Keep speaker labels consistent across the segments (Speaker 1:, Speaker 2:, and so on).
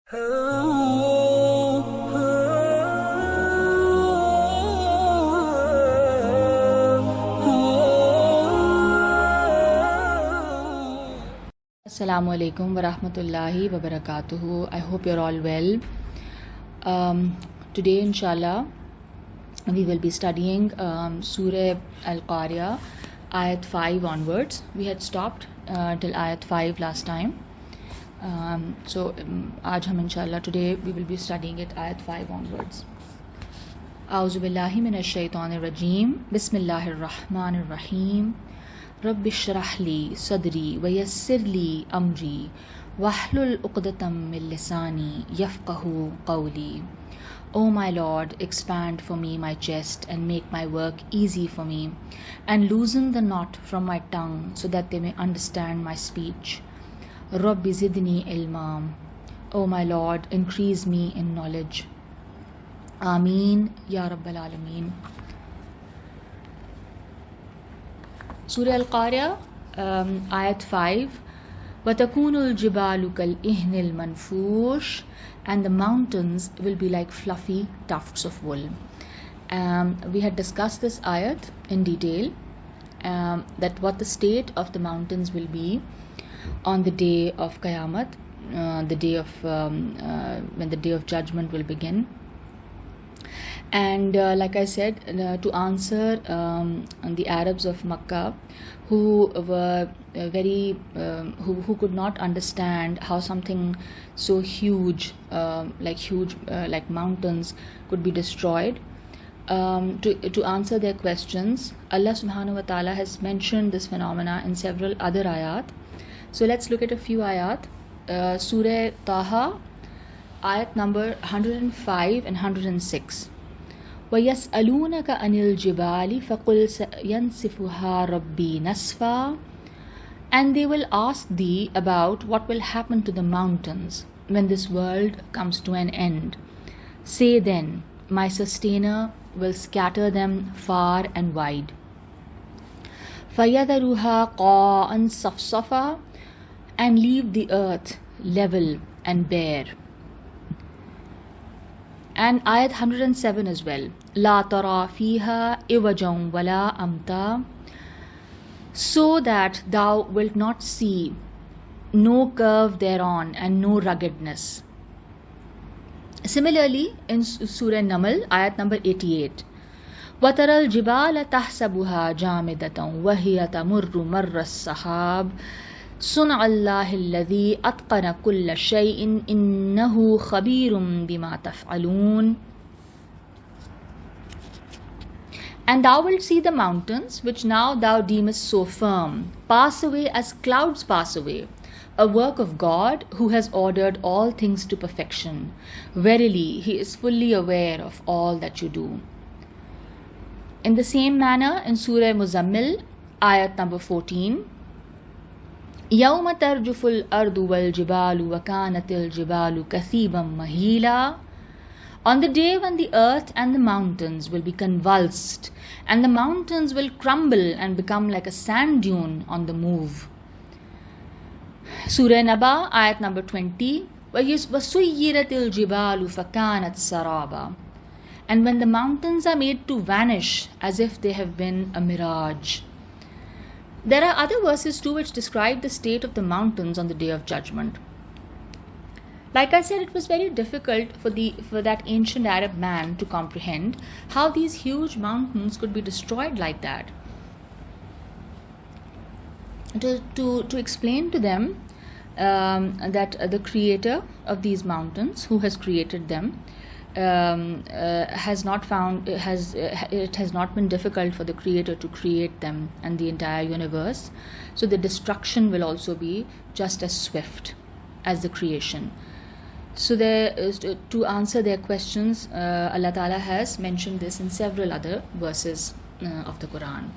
Speaker 1: Assalamu alaikum wa rahmatullahi wa barakatuhu. I hope you're all well. Today, inshallah, we will be studying Surah Al-Qari'ah, Ayat 5 onwards. We had stopped till Ayat 5 last time. Aaj hum inshallah, today we will be studying it Ayat 5 onwards. A'udhu billahi minash shaitanir rajeem. Bismillahir rahmanir rahim. Rabbi shrah li sadri wa yassir li amri wahlul uqdatam min lisani yafqahu qawli. O my Lord, expand for me my chest and make my work easy for me, and loosen the knot from my tongue so that they may understand my speech. Rabbi zidni ilma. O my Lord, increase me in knowledge. Ameen ya Rabbal Alameen. Surah Al-Qari'ah, Ayat 5. وَتَكُونُ الْجِبَالُ كَالْإِهْنِ الْمَنْفُوشِ, and the mountains will be like fluffy tufts of wool. We had discussed this ayat in detail, that what the state of the mountains will be on the day of Qiyamah, the day of when the day of judgment will begin. And like I said, to answer the Arabs of Makkah who were who could not understand how something so huge, like mountains, could be destroyed. To answer their questions, Allah subhanahu wa ta'ala has mentioned this phenomena in several other ayat. So let's look at a few ayat. Surah Taha, ayat number 105 and 106. وَيَسْأَلُونَكَ عَنِ الْجِبَالِ فَقُلْ يَنْسِفُهَا رَبِّي نَسْفًا. And they will ask thee about what will happen to the mountains when this world comes to an end. Say then, my sustainer will scatter them far and wide. فَيَذَرُهَا قَاءً صَفْصَفًا, and leave the earth level and bare. And ayat 107 as well. La tara fiha iwajan wala amta, so that thou wilt not see no curve thereon and no ruggedness. Similarly, in Surah Naml, ayat number 88. وَتَرَى الْجِبَالَ تَحْسَبُهَا جَامِدَةً وَهِيَ تَمُرُّ مَرَّ السَّحَابِ صُنْعَ اللَّهِ الَّذِي أَتْقَنَ كُلَّ شَيْءٍ إِنَّهُ خَبِيرٌ بِمَا تَفْعَلُونَ. And thou wilt see the mountains, which now thou deemest so firm, pass away as clouds pass away, a work of God who has ordered all things to perfection. Verily, He is fully aware of all that you do. In the same manner, in Surah Muzammil, ayat number 14, يَوْمَ تَرْجُفُ الْأَرْضُ وَالْجِبَالُ وَكَانَتِ الْجِبَالُ كَثِيبًا مَهِيلًا. On the day when the earth and the mountains will be convulsed, and the mountains will crumble and become like a sand dune on the move. Surah Naba, ayat number 20, وَسُيِّرَتِ الْجِبَالُ فَكَانَتْ سَرَابًا. And when the mountains are made to vanish as if they have been a mirage. There are other verses too which describe the state of the mountains on the day of judgment. Like I said, it was very difficult for that ancient Arab man to comprehend how these huge mountains could be destroyed like that. To explain to them that the creator of these mountains, who has created them, it has not been difficult for the creator to create them and the entire universe. So the destruction will also be just as swift as the creation. So to answer their questions, Allah Ta'ala has mentioned this in several other verses of the Quran.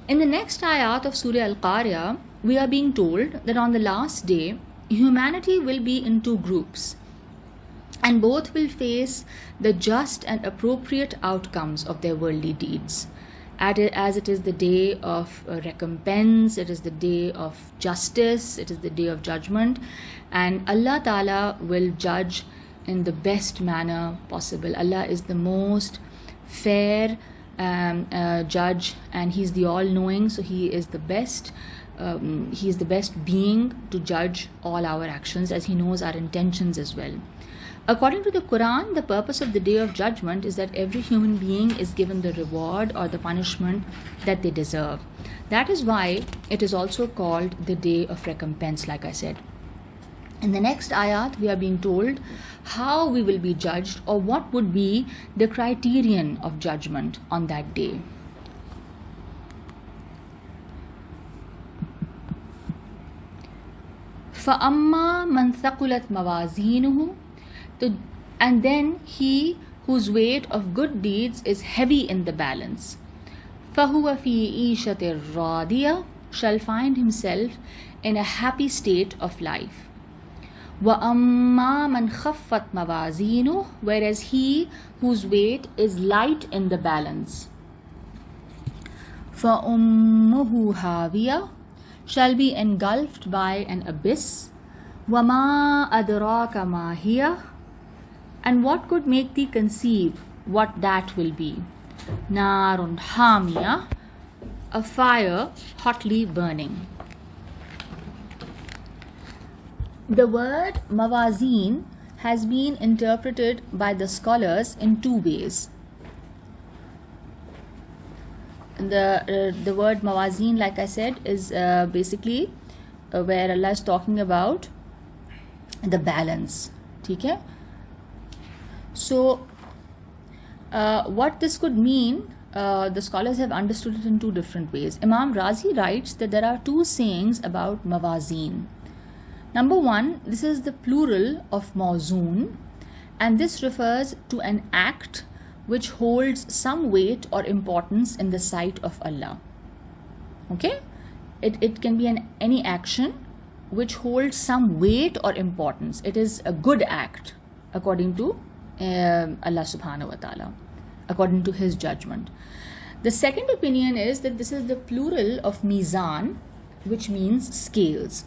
Speaker 1: In the next ayat of Surah Al-Qari'ah, we are being told that on the last day, humanity will be in two groups, and both will face the just and appropriate outcomes of their worldly deeds. as it is the day of recompense, it is the day of justice, it is the day of judgment, and Allah Ta'ala will judge in the best manner possible. Allah is the most fair judge, and He's the all-knowing, so He is the best. He is the best being to judge all our actions, as He knows our intentions as well. According to the Quran, the purpose of the day of judgment is that every human being is given the reward or the punishment that they deserve. That is why it is also called the day of recompense, like I said. In the next ayat, we are being told how we will be judged, or what would be the criterion of judgment on that day. فَأَمَّا مَنْ ثَقُلَتْ مَوَازِينُهُ, and then he whose weight of good deeds is heavy in the balance, فَهُوَ فِي عِيشَةٍ رَاضِيَةٍ, shall find himself in a happy state of life. وَأَمَّا مَنْ خَفَّتْ مَوَازِينُهُ, whereas he whose weight is light in the balance, فَأُمُّهُ هَاوِيَةٌ, shall be engulfed by an abyss. وَمَا أَدْرَاكَ مَا هِيَ, and what could make thee conceive what that will be? نَارٌ حَامِيَةٌ, a fire hotly burning. The word mawazeen has been interpreted by the scholars in two ways. The word mawazeen, like I said, is basically where Allah is talking about the balance. Okay? So what this could mean, the scholars have understood it in two different ways. Imam Razi writes that there are two sayings about mawazeen. Number one, this is the plural of mawzoon, and this refers to an act which holds some weight or importance in the sight of Allah. Okay? It can be any action which holds some weight or importance. It is a good act according to Allah subhanahu wa ta'ala, according to His judgment. The second opinion is that this is the plural of mizan, which means scales.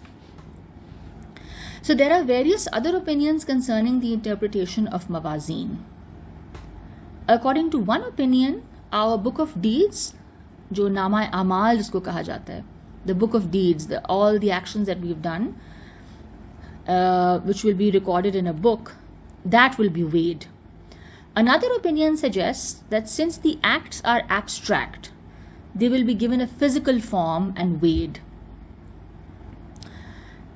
Speaker 1: So there are various other opinions concerning the interpretation of mawazeen. According to one opinion, our book of deeds, जो नामा अमाल जिसको कहा जाता है, the book of deeds, all the actions that we've done, which will be recorded in a book, that will be weighed. Another opinion suggests that since the acts are abstract, they will be given a physical form and weighed.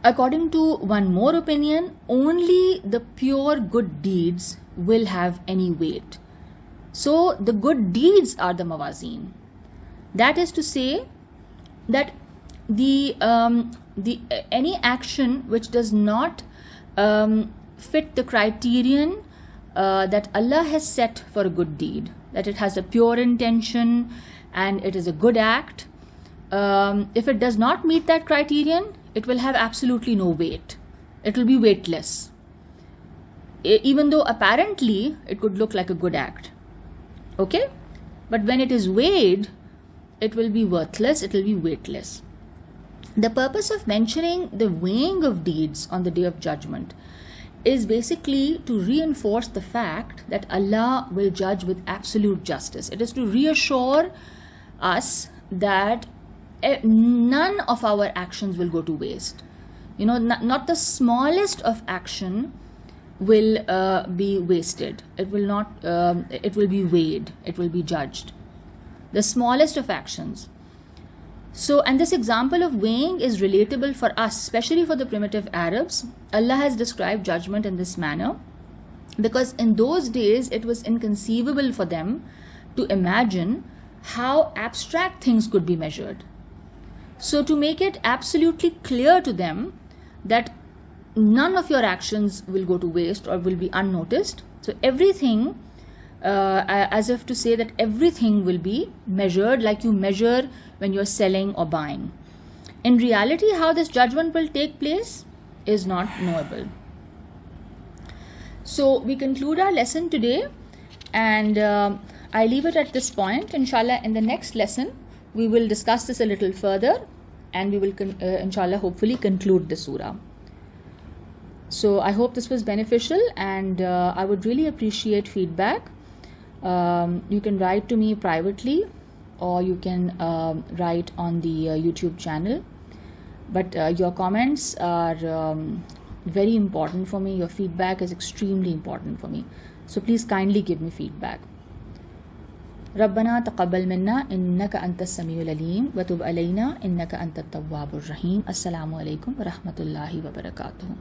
Speaker 1: According to one more opinion, only the pure good deeds will have any weight. So the good deeds are the mawazeen. That is to say that the any action which does not fit the criterion that Allah has set for a good deed, that it has a pure intention and it is a good act, if it does not meet that criterion, it will have absolutely no weight. It will be weightless, even though apparently it could look like a good act. Okay? But when it is weighed, it will be worthless, it will be weightless. The purpose of mentioning the weighing of deeds on the Day of Judgment is basically to reinforce the fact that Allah will judge with absolute justice. It is to reassure us that none of our actions will go to waste. You know, not the smallest of action will be wasted. It will not. It will be weighed. It will be judged. The smallest of actions. So, and this example of weighing is relatable for us, especially for the primitive Arabs. Allah has described judgment in this manner because in those days it was inconceivable for them to imagine how abstract things could be measured. So to make it absolutely clear to them that none of your actions will go to waste or will be unnoticed, so everything, as if to say that everything will be measured like you measure when you're selling or buying. In reality, how this judgment will take place is not knowable. So we conclude our lesson today, and I leave it at this point. Inshallah, in the next lesson, we will discuss this a little further, and we will, inshallah, hopefully conclude the surah. So I hope this was beneficial, and I would really appreciate feedback. You can write to me privately, or you can write on the YouTube channel. But your comments are very important for me. Your feedback is extremely important for me. So please kindly give me feedback. ربنا تقبل منا إنك أنت السميع العليم وتب علينا إنك أنت التواب الرحيم. السلام عليكم ورحمة الله وبركاته.